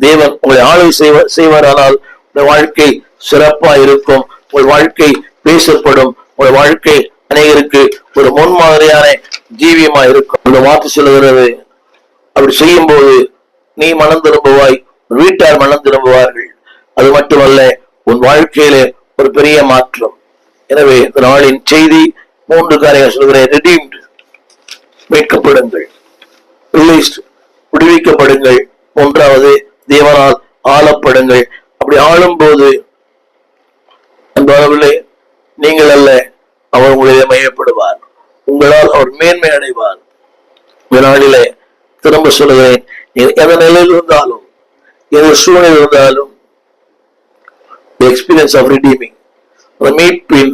தேவன் உங்களை ஆளுகை செய்வாரானால் உங்கள் வாழ்க்கை சிறப்பா இருக்கும். உங்கள் வாழ்க்கை பேசப்படும். உங்கள் வாழ்க்கை அநேகருக்கு ஒரு முன்மாதிரியான ஜீவியமா இருக்கும். அந்த வார்த்தை சொல்லுகிறது, அப்படி செய்யும் போது நீ மனம் திரும்புவாய், வீட்டார் மனம் திரும்புவார்கள். அது மட்டுமல்ல, உன் வாழ்க்கையிலே ஒரு பெரிய மாற்றம். எனவே இந்த நாளின் செய்தி 3 காரியங்கள் சொல்கிறேன். redeemed, மீட்கப்படுங்கள். released, விடுவிக்கப்படுங்கள். 3வது, தேவனால் ஆளப்படுங்கள். அப்படி ஆளும் போது அன்பானவர்களே, நீங்கள் அல்ல, அவர் உங்களிலே மையப்படுவார். உங்களால் அவர் மேன்மை அடைவார். இந்த நாளிலே திரும்ப சொல்லுகிறேன், எந்த நிலையில் இருந்தாலும், எந்த சூழ்நிலை இருந்தாலும், எக்ஸ்பீரியன்ஸ் ஆஃப் ரிடீமிங், மீட்பின்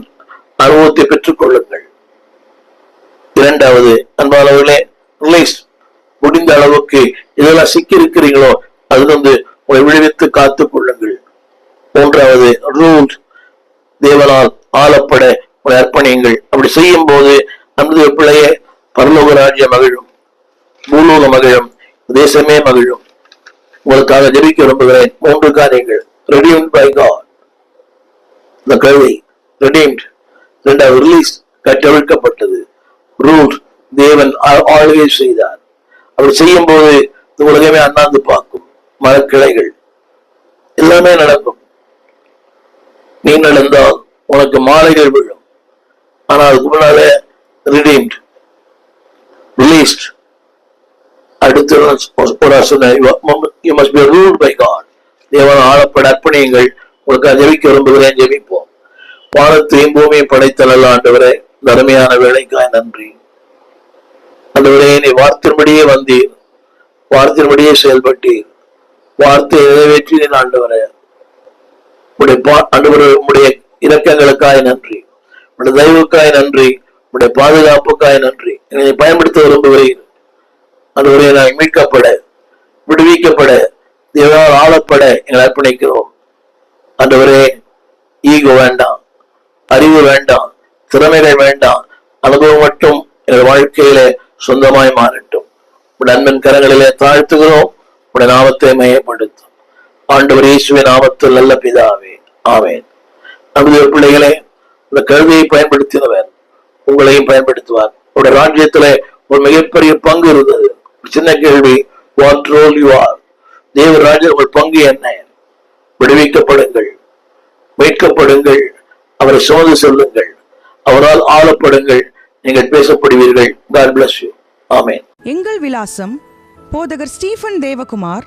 அனுபவத்தை பெற்றுக் கொள்ளுங்கள். 2வது, அன்பானவர்களே, ரிலீஸ், முடிந்த அளவுக்கு இதெல்லாம் சிக்கி இருக்கிறீங்களோ அதிலிருந்து உங்களை விடுவித்து காத்துக் கொள்ளுங்கள். 3வது, ரூல், தேவனால் ஆளப்பட உங்களை அர்ப்பணியுங்கள். அப்படி செய்யும் போது நம்முடைய பிள்ளையே பரலோக ராஜ்யம் மகிழும், பூலோக மகிழும், தேசமே மகிழும். உங்களுக்காக ஜெபிக்க விரும்புகிறேன். 3 காரியங்கள். redeemed by God, இந்த கல்வி redeemed. 2வது, ரிலீஸ், கட்டவிழ்க்கப்பட்டது. ரூல், தேவன் ஆளுகை செய்தார். அப்படி செய்யும் போது இந்த உலகமே அண்ணாந்து பார்க்கும். மரக்கிளைகள் எல்லாமே நடக்கும். நீ நடந்தால் உனக்கு மாலைகள் விழும். ஆனால் அதுக்கு முன்னாலே redeemed, released. அடுத்து you must be ruled by God. தேவன் ஆளப்பட அர்ப்பணியுங்கள். உங்களுக்கு ஜெபிக்க விரும்புகிறேன். ஜெபிப்போம். வானத்தையும் பூமியும் படைத்த நல்ல ஆண்டவரே, அருமையான வேலைக்காய் நன்றி. ஆண்டவரே, நீ வார்த்தையின்படியே வந்தீர், வார்த்தையின்படியே செயல்பட்டீர், வார்த்தையை நிறைவேற்றினீர். ஆண்டவரே, உடைய இரக்கங்களுக்காய் நன்றி, உடைய தயவுக்காய் நன்றி, உடைய பாதுகாப்புக்காய் நன்றி. என்னை பயன்படுத்த விரும்புகிறேன். ஆண்டவரே, நான் மீட்கப்பட, விடுவிக்கப்பட, தேவனால் ஆளப்பட எங்களை அர்ப்பணிக்கிறோம். ஆண்டவரே, ஈகோ வேண்டாம், அறிவு வேண்டாம், திறமைகள் வேண்டாம், அனுபவம் மட்டும் எங்கள் வாழ்க்கையில சொந்தமாய் மாறட்டும். உடைய அன்பின் கரங்களிலே தாழ்த்துகிறோம். உடைய நாமத்தை மையப்படுத்தும். ஆண்டவர் இயேசுவின் நாமத்தில் நல்ல பிதாவே, ஆமென். நம்முடைய பிள்ளைகளே, இந்த கல்வியை பயன்படுத்தினவர் உங்களையும் பயன்படுத்துவார். உடைய ராஜ்யத்திலே ஒரு மிகப்பெரிய பங்கு இருந்தது. சின்ன கேள்வி, what role you are? Devarajar, உங்கள் பங்கு என்ன? விடுவிக்கப்படுங்கள், மீட்கப்படுங்கள், அவரை சுமந்து செல்லுங்கள், அவரால் ஆளப்படுங்கள், நீங்கள் பேசப்படுவீர்கள். God bless you. ஆமென். எங்கள் விலாசம்: போதகர் ஸ்டீபன் தேவகுமார்,